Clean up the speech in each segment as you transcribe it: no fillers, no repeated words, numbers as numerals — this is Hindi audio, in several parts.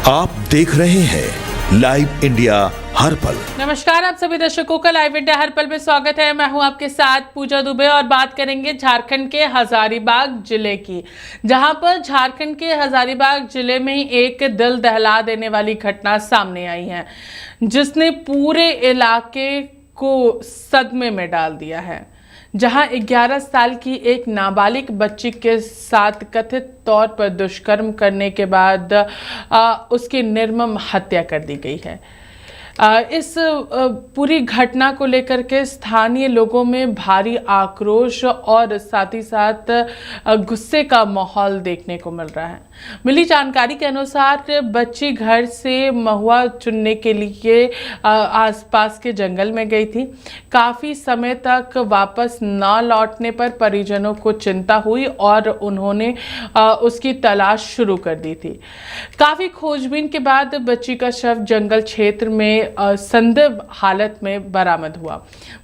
आप देख रहे हैं लाइव इंडिया हर पल। नमस्कार, आप सभी दर्शकों का लाइव इंडिया हर पल में स्वागत है। मैं हूं आपके साथ पूजा दुबे और बात करेंगे झारखंड के हजारीबाग जिले की, जहां पर झारखंड के हजारीबाग जिले में एक दिल दहला देने वाली घटना सामने आई है, जिसने पूरे इलाके को सदमे में डाल दिया है। जहां 11 साल की एक नाबालिग बच्ची के साथ कथित तौर पर दुष्कर्म करने के बाद उसकी निर्मम हत्या कर दी गई है। इस पूरी घटना को लेकर के स्थानीय लोगों में भारी आक्रोश और साथ ही साथ गुस्से का माहौल देखने को मिल रहा है। मिली जानकारी के अनुसार बच्ची घर से महुआ चुनने के लिए आसपास के जंगल में गई थी। काफ़ी समय तक वापस न लौटने पर परिजनों को चिंता हुई और उन्होंने उसकी तलाश शुरू कर दी थी। काफ़ी खोजबीन के बाद बच्ची का शव जंगल क्षेत्र में संदिग्ध हालत में बरामद हुआ।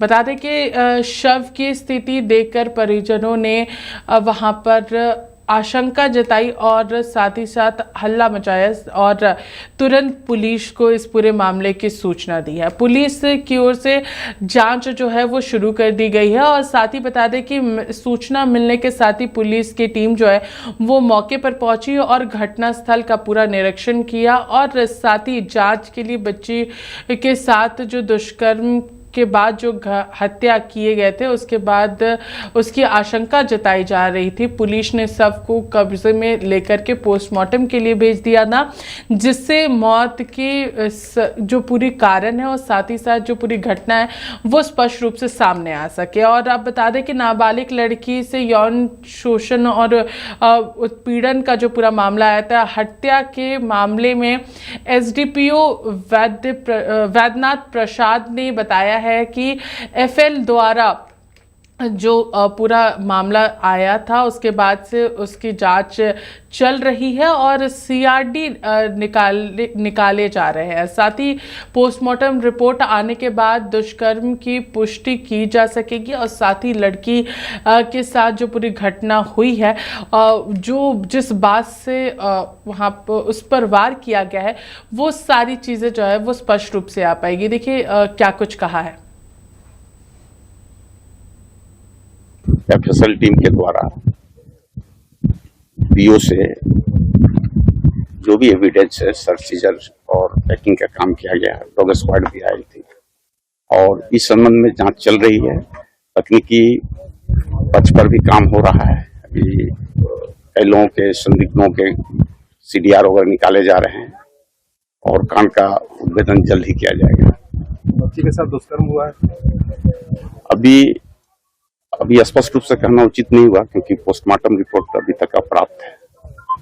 बता दें कि शव की स्थिति देखकर परिजनों ने वहां पर आशंका जताई और साथ ही साथ हल्ला मचाया और तुरंत पुलिस को इस पूरे मामले की सूचना दी है। पुलिस की ओर से जांच जो है वो शुरू कर दी गई है और साथ ही बता दें कि सूचना मिलने के साथ ही पुलिस की टीम जो है वो मौके पर पहुंची और घटनास्थल का पूरा निरीक्षण किया और साथ ही जांच के लिए बच्ची के साथ जो दुष्कर्म के बाद जो हत्या किए गए थे उसके बाद उसकी आशंका जताई जा रही थी। पुलिस ने शव को कब्जे में लेकर के पोस्टमार्टम के लिए भेज दिया था, जिससे मौत की जो पूरी कारण है और साथ ही साथ जो पूरी घटना है वो स्पष्ट रूप से सामने आ सके। और आप बता दें कि नाबालिग लड़की से यौन शोषण और उत्पीड़न का जो पूरा मामला आया था, हत्या के मामले में एसडीपीओ वैद्यनाथ प्रसाद ने बताया है कि एफएल द्वारा जो पूरा मामला आया था उसके बाद से उसकी जांच चल रही है और सीआरडी निकाले जा रहे हैं। साथ ही पोस्टमार्टम रिपोर्ट आने के बाद दुष्कर्म की पुष्टि की जा सकेगी और साथ ही लड़की के साथ जो पूरी घटना हुई है, जो जिस बात से वहाँ पर उस पर वार किया गया है, वो सारी चीज़ें जो है वो स्पष्ट रूप से आ पाएगी। देखिए क्या कुछ कहा है। एफएसएल टीम के द्वारा पीओ से जो भी एविडेंस है सर्च सीजर और पैकिंग का काम किया गया है। डॉग स्क्वाड भी आई थी और इस संबंध में जांच चल रही है। तकनीकी पक्ष पर भी काम हो रहा है। अभी कई लोगों के संदिग्धों के सीडीआर वगैरह निकाले जा रहे हैं और कांड का उद्भेदन जल्द ही किया जाएगा। बच्ची के साथ दुष्कर्म हुआ है। अभी स्पष्ट रूप से कहना उचित नहीं हुआ क्योंकि पोस्टमार्टम रिपोर्ट अभी तक अप्राप्त है।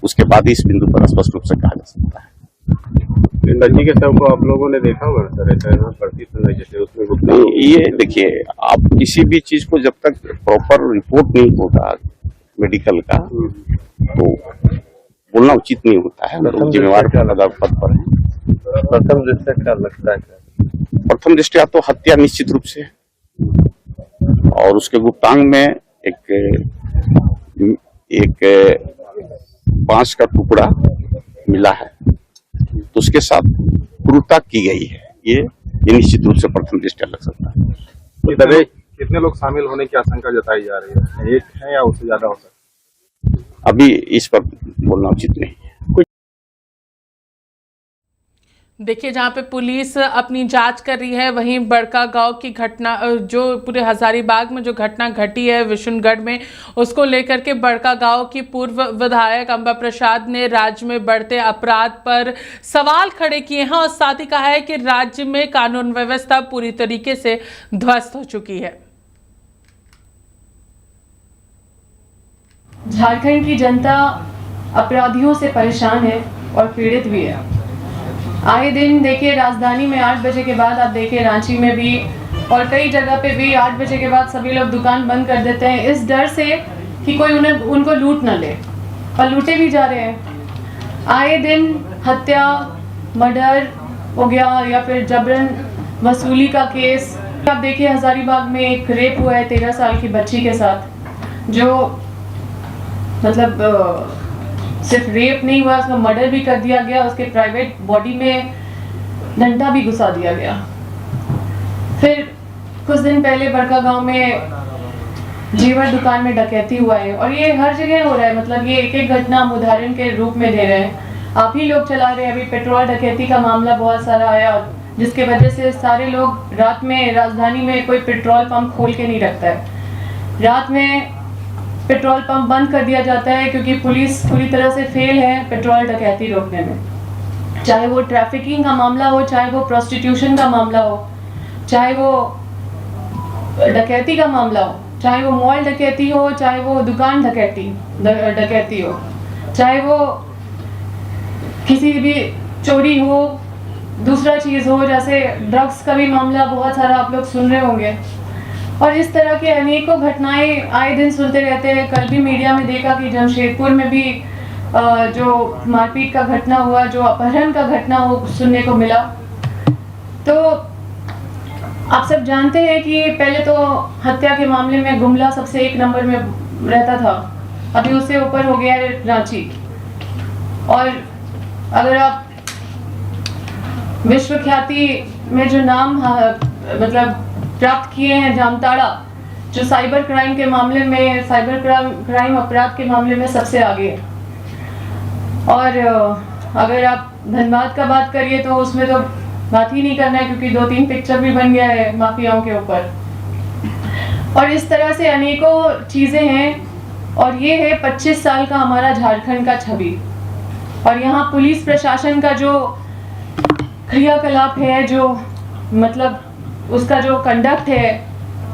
उसके बाद ही इस बिंदु पर स्पष्ट रूप से कहा जा सकता है। बच्ची के शव को आप लोगों ने देखा होगा सर, ऐसा जैसे उसमें ये देखिए, आप किसी भी चीज को जब तक प्रॉपर रिपोर्ट नहीं होगा मेडिकल का तो बोलना उचित नहीं होता है। जिम्मेवार पद पर है। प्रथम दृष्टया क्या लगता है? प्रथम दृष्टया तो हत्या निश्चित रूप से, और उसके गुप्तांग में एक बांस का टुकड़ा मिला है, तो उसके साथ क्रूरता की गई है। ये निश्चित रूप से प्रथम दृष्टया लग सकता है। कितने लोग शामिल होने की आशंका जताई जा रही है? एक है या उससे ज्यादा हो सकता है? अभी इस पर बोलना उचित नहीं है। देखिए, जहाँ पे पुलिस अपनी जांच कर रही है, वहीं बड़का गांव की घटना, जो पूरे हजारीबाग में जो घटना घटी है विशुनगढ़ में, उसको लेकर के बड़का गांव की पूर्व विधायक अंबा प्रसाद ने राज्य में बढ़ते अपराध पर सवाल खड़े किए हैं और साथ ही कहा है कि राज्य में कानून व्यवस्था पूरी तरीके से ध्वस्त हो चुकी है। झारखंड की जनता अपराधियों से परेशान है और पीड़ित भी है। आए दिन देखिए, राजधानी में 8 बजे के बाद, आप देखिए रांची में भी और कई जगह पे भी 8 बजे के बाद सभी लोग दुकान बंद कर देते हैं इस डर से कि कोई उनको लूट ना ले, और लूटे भी जा रहे हैं। आए दिन हत्या, मर्डर हो गया या फिर जबरन वसूली का केस। आप देखिए हजारीबाग में एक रेप हुआ है 13 साल की बच्ची के साथ, जो मतलब सिर्फ रेप नहीं हुआ, उसका मर्डर भी कर दिया गया, उसके प्राइवेट बॉडी में डंडा भी घुसा दिया गया। फिर कुछ दिन पहले बड़का गांव में जेवर दुकान में डकैती हुआ है, और ये हर जगह हो रहा है। मतलब ये एक एक घटना हम उदाहरण के रूप में दे रहे हैं, आप ही लोग चला रहे हैं। अभी पेट्रोल डकैती का मामला बहुत सारा आया, जिसके वजह से सारे लोग रात में, राजधानी में कोई पेट्रोल पंप खोल के नहीं रखता है। रात में पेट्रोल पंप बंद कर दिया जाता है क्योंकि पुलिस पूरी तरह से फेल है पेट्रोल डकैती रोकने में। चाहे वो ट्रैफिकिंग का मामला हो, चाहे वो प्रोस्टिट्यूशन का मामला हो, चाहे वो डकैती का मामला हो, चाहे वो मॉल डकैती हो, चाहे वो दुकान डकैती हो, चाहे वो किसी भी चोरी हो, दूसरा चीज़ हो, जैसे ड्रग्स का भी मामला बहुत सारा आप लोग सुन रहे होंगे। और इस तरह के अनेकों घटनाएं आए दिन सुनते रहते हैं। कल भी मीडिया में देखा कि जमशेदपुर में भी जो मारपीट का घटना हुआ, जो अपहरण का घटना हो सुनने को मिला। तो आप सब जानते हैं कि पहले तो हत्या के मामले में गुमला सबसे एक नंबर में रहता था, अभी उससे ऊपर हो गया है रांची। और अगर आप विश्व ख्याति में जो नाम मतलब प्राप्त किए हैं, जामताड़ा जो साइबर क्राइम के मामले में, साइबर क्राइम अपराध के मामले में सबसे आगे है। और अगर आप धनबाद का बात करिए तो उसमें तो बात ही नहीं करना है, क्योंकि 2-3 पिक्चर भी बन गया है माफियाओं के ऊपर। और इस तरह से अनेकों चीज़ें हैं। और ये है 25 साल का हमारा झारखंड का छवि। और यहाँ पुलिस प्रशासन का जो क्रियाकलाप है, जो मतलब उसका जो कंडक्ट है,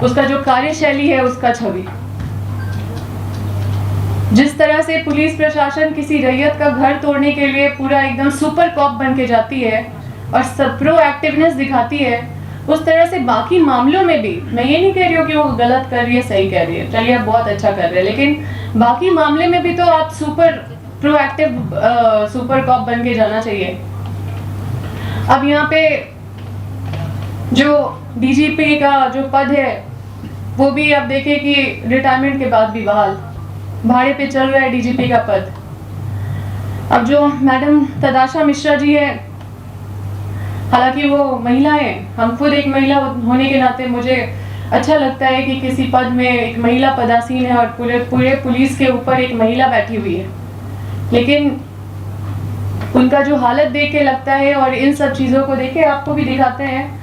उसका जो कार्यशैली है, उसका छवि। जिस तरह से पुलिस प्रशासन किसी रैयत का घर तोड़ने के लिए पूरा एकदम सुपर कॉप बन के जाती है और सब प्रोएक्टिवनेस दिखाती है, उस तरह से बाकी मामलों में भी, मैं ये नहीं कह रही हूँ कि वो गलत कर रही है, सही कह रही है, चलिए आप बहुत अच्छा कर रहे हैं, लेकिन बाकी मामले में भी तो आप सुपर प्रोएक्टिव सुपर कॉप बन के जाना चाहिए। अब यहाँ पे जो डीजीपी का जो पद है, वो भी आप देखें कि रिटायरमेंट के बाद भी बहाल, भाड़े पे चल रहा है डीजीपी का पद। अब जो मैडम तदाशा मिश्रा जी है, हालांकि वो महिला है, हम खुद एक महिला होने के नाते मुझे अच्छा लगता है कि किसी पद में एक महिला पदासीन है और पूरे पुलिस के ऊपर एक महिला बैठी हुई है। लेकिन उनका जो हालत देख के लगता है, और इन सब चीज़ों को देख के आपको भी दिखाते हैं,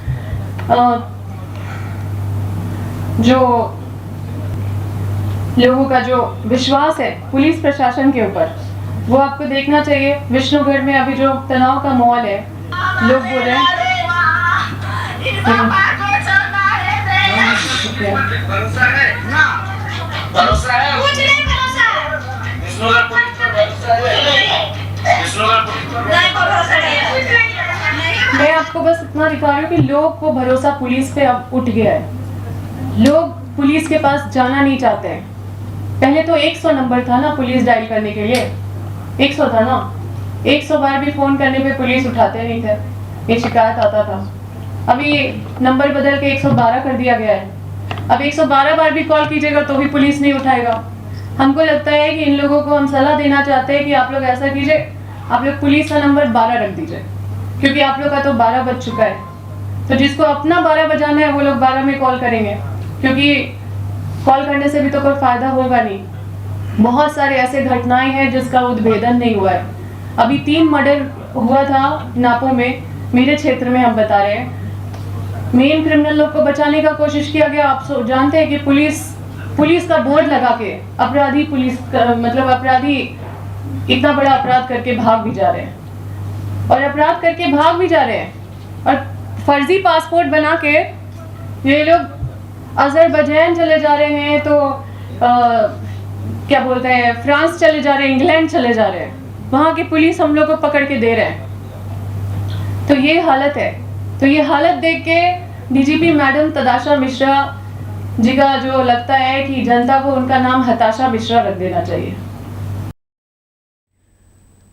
जो लोगों का जो विश्वास है पुलिस प्रशासन के ऊपर, वो आपको देखना चाहिए। विष्णुगढ़ में अभी जो तनाव का माहौल है, लोग बोल रहे हैं मैं आपको बस इतना दिखा रही हूँ कि लोग को भरोसा पुलिस पे अब उठ गया है। लोग पुलिस के पास जाना नहीं चाहते हैं। पहले तो 100 नंबर था ना पुलिस डायल करने के लिए, 100 था ना, 100 बार भी फोन करने पे पुलिस उठाते नहीं थे, ये शिकायत आता था। अभी नंबर बदल के 112 कर दिया गया है। अब 112 बार भी कॉल कीजिएगा तो भी पुलिस नहीं उठाएगा। हमको लगता है कि इन लोगों को हम सलाह देना चाहते हैं कि आप लोग ऐसा कीजिए, आप लोग पुलिस का नंबर 12 रख दीजिए, क्योंकि आप लोग का तो 12 बज चुका है। तो जिसको अपना 12 बजाना है वो लोग 12 में कॉल करेंगे, क्योंकि कॉल करने से भी तो कोई फायदा होगा नहीं। बहुत सारे ऐसे घटनाएं हैं जिसका उद्भेदन नहीं हुआ है। अभी 3 मर्डर हुआ था नापो में, मेरे क्षेत्र में, हम बता रहे हैं। मेन क्रिमिनल लोग को बचाने का कोशिश किया गया। आप जानते हैं कि पुलिस का बोर्ड लगा के अपराधी मतलब अपराधी इतना बड़ा अपराध करके भाग भी जा रहे हैं, और अपराध करके भाग भी जा रहे हैं, और फर्जी पासपोर्ट बना के ये लोग अजरबैजान चले जा रहे हैं, तो क्या बोलते हैं, फ्रांस चले जा रहे हैं, इंग्लैंड चले जा रहे हैं, वहाँ की पुलिस हम लोग को पकड़ के दे रहे हैं। तो ये हालत है। तो ये हालत देख के डीजीपी मैडम तदाशा मिश्रा जी का जो लगता है कि जनता को उनका नाम हताशा मिश्रा रख देना चाहिए।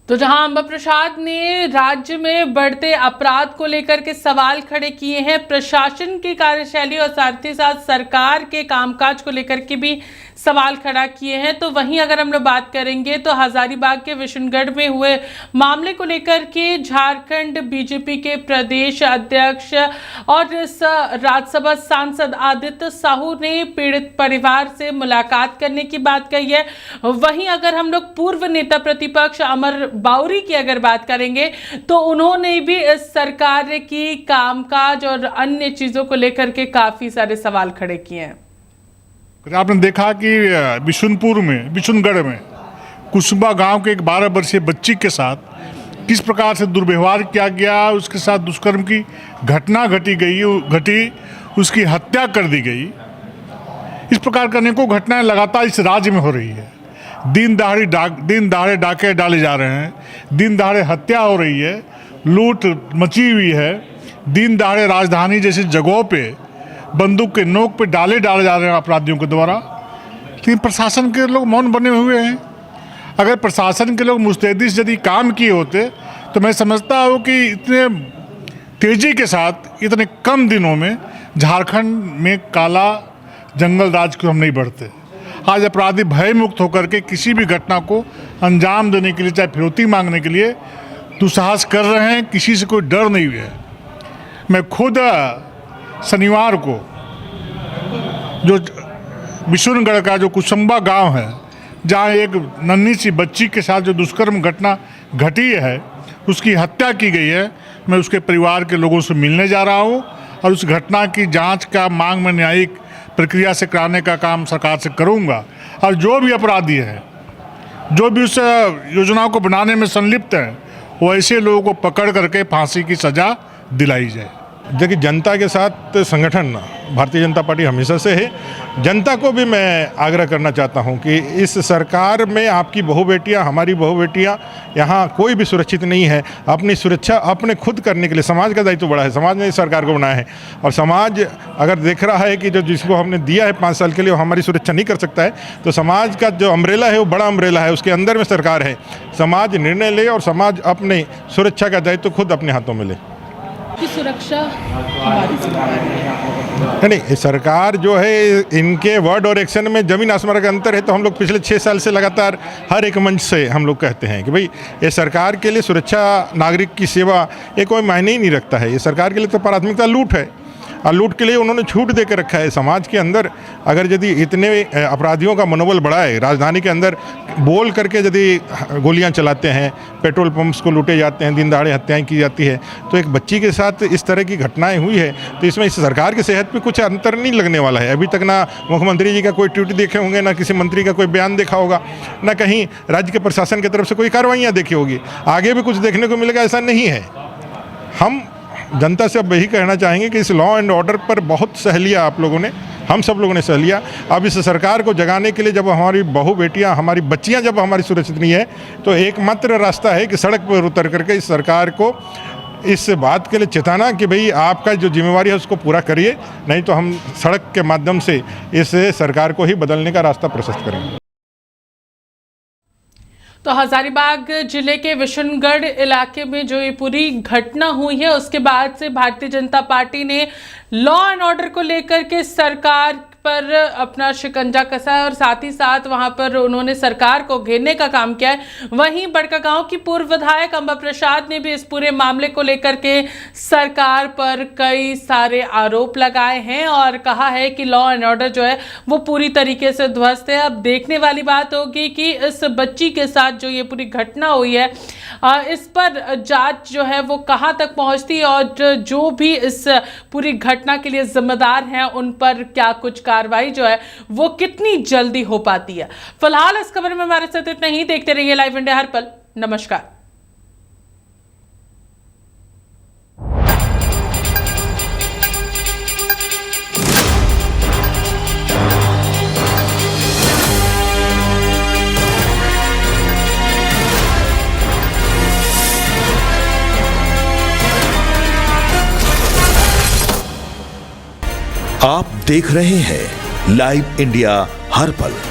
तो जहां अंबा प्रसाद ने राज्य में बढ़ते अपराध को लेकर के सवाल खड़े किए हैं, प्रशासन की कार्यशैली और साथ ही साथ सरकार के कामकाज को लेकर के भी सवाल खड़ा किए हैं। तो वहीं अगर हम लोग बात करेंगे तो हजारीबाग के विशुनगढ़ में हुए मामले को लेकर के झारखंड बीजेपी के प्रदेश अध्यक्ष और राज्यसभा सांसद आदित्य साहू ने पीड़ित परिवार से मुलाकात करने की बात कही है। वहीं अगर हम लोग पूर्व नेता प्रतिपक्ष अमर बाउरी की अगर बात करेंगे तो उन्होंने भी इस सरकार की कामकाज और अन्य चीजों को लेकर के काफी सारे सवाल खड़े किए हैं। आपने देखा कि विशुनगढ़ में कुसुम्बा गांव के एक 12 वर्षीय बच्ची के साथ किस प्रकार से दुर्व्यवहार किया गया, उसके साथ दुष्कर्म की घटना घटी, उसकी हत्या कर दी गई। इस प्रकार की अनेकों घटनाएं लगातार इस राज्य में हो रही है। दिन दहाड़े डाके डाले जा रहे हैं, दिन दहाड़े हत्या हो रही है, लूट मची हुई है, दिन दहाड़े राजधानी जैसी जगहों पे बंदूक के नोक पे डाले जा रहे हैं अपराधियों के द्वारा। लेकिन प्रशासन के लोग मौन बने हुए हैं। अगर प्रशासन के लोग मुस्तैदी से यदि काम किए होते तो मैं समझता हूँ कि इतने तेजी के साथ इतने कम दिनों में झारखंड में काला जंगल राज को हम नहीं बढ़ते। आज अपराधी भय मुक्त होकर के किसी भी घटना को अंजाम देने के लिए, चाहे फिरौती मांगने के लिए दुस्साहस कर रहे हैं। किसी से कोई डर नहीं है। मैं खुद शनिवार को जो विशुनगढ़ का जो कुसुम्बा गांव है, जहां एक नन्ही सी बच्ची के साथ जो दुष्कर्म घटना घटी है, उसकी हत्या की गई है, मैं उसके परिवार के लोगों से मिलने जा रहा हूं और उस घटना की जांच का मांग में न्यायिक प्रक्रिया से कराने का काम सरकार से करूंगा। और जो भी अपराधी है, जो भी उस योजनाओं को बनाने में संलिप्त है, वो ऐसे लोगों को पकड़ करके फांसी की सजा दिलाई जाए। देखिए, जनता के साथ संगठन भारतीय जनता पार्टी हमेशा से है। जनता को भी मैं आग्रह करना चाहता हूं कि इस सरकार में आपकी बहू बेटियां, हमारी बहू बेटियां, यहाँ कोई भी सुरक्षित नहीं है। अपनी सुरक्षा अपने खुद करने के लिए समाज का दायित्व बड़ा है। समाज ने इस सरकार को बनाया है और समाज अगर देख रहा है कि जो जिसको हमने दिया है 5 साल के लिए वो हमारी सुरक्षा नहीं कर सकता है, तो समाज का जो अम्ब्रेला है वो बड़ा अम्ब्रेला है, उसके अंदर में सरकार है। समाज निर्णय ले और समाज अपने सुरक्षा का दायित्व खुद अपने हाथों में ले। की सुरक्षा हमारी जिम्मेदारी है। नहीं, सरकार जो है, इनके वर्ड और एक्शन में जमीन आसमान का अंतर है। तो हम लोग पिछले 6 साल से लगातार हर एक मंच से हम लोग कहते हैं कि भाई ये सरकार के लिए सुरक्षा, नागरिक की सेवा ये कोई मायने ही नहीं रखता है। ये सरकार के लिए तो प्राथमिकता लूट है और लूट के लिए उन्होंने छूट दे के रखा है। समाज के अंदर अगर यदि इतने अपराधियों का मनोबल बढ़ाए, राजधानी के अंदर बोल करके यदि गोलियां चलाते हैं, पेट्रोल पंप्स को लूटे जाते हैं, दिन दहाड़े हत्याएं की जाती है, तो एक बच्ची के साथ इस तरह की घटनाएं हुई है, तो इसमें इस सरकार की सेहत पे कुछ अंतर नहीं लगने वाला है। अभी तक ना मुख्यमंत्री जी का कोई ट्वीट देखे होंगे, ना किसी मंत्री का कोई बयान देखा होगा, ना कहीं राज्य के प्रशासन की तरफ से कोई कार्रवाइयाँ देखी होगी। आगे भी कुछ देखने को मिलेगा ऐसा नहीं है। हम जनता से अब यही कहना चाहेंगे कि इस लॉ एंड ऑर्डर पर बहुत सह लिया आप लोगों ने, हम सब लोगों ने सह लिया। अब इस सरकार को जगाने के लिए, जब हमारी बहू बेटियां, हमारी बच्चियां जब हमारी सुरक्षित नहीं है, तो एकमात्र रास्ता है कि सड़क पर उतर करके इस सरकार को इस बात के लिए चेताना कि भाई आपका जो जिम्मेवारी है उसको पूरा करिए, नहीं तो हम सड़क के माध्यम से इस सरकार को ही बदलने का रास्ता प्रशस्त करेंगे। तो हजारीबाग जिले के विशुनगढ़ इलाके में जो ये पूरी घटना हुई है, उसके बाद से भारतीय जनता पार्टी ने लॉ एंड ऑर्डर को लेकर के सरकार पर अपना शिकंजा कसा है और साथ ही साथ वहां पर उन्होंने सरकार को घेरने का काम किया है। वहीं बड़कागांव की पूर्व विधायक अंबा प्रसाद ने भी इस पूरे मामले को लेकर के सरकार पर कई सारे आरोप लगाए हैं और कहा है कि लॉ एंड ऑर्डर जो है वो पूरी तरीके से ध्वस्त है। अब देखने वाली बात होगी कि इस बच्ची के साथ जो ये पूरी घटना हुई है, इस पर जांच जो है वो कहां तक पहुंचती है और जो भी इस पूरी घटना के लिए जिम्मेदार हैं उन पर क्या कुछ कार्रवाई जो है वो कितनी जल्दी हो पाती है। फिलहाल इस खबर में हमारे साथ इतना ही। देखते रहिए लाइव इंडिया हर पल। नमस्कार। आप देख रहे हैं लाइव इंडिया हर पल।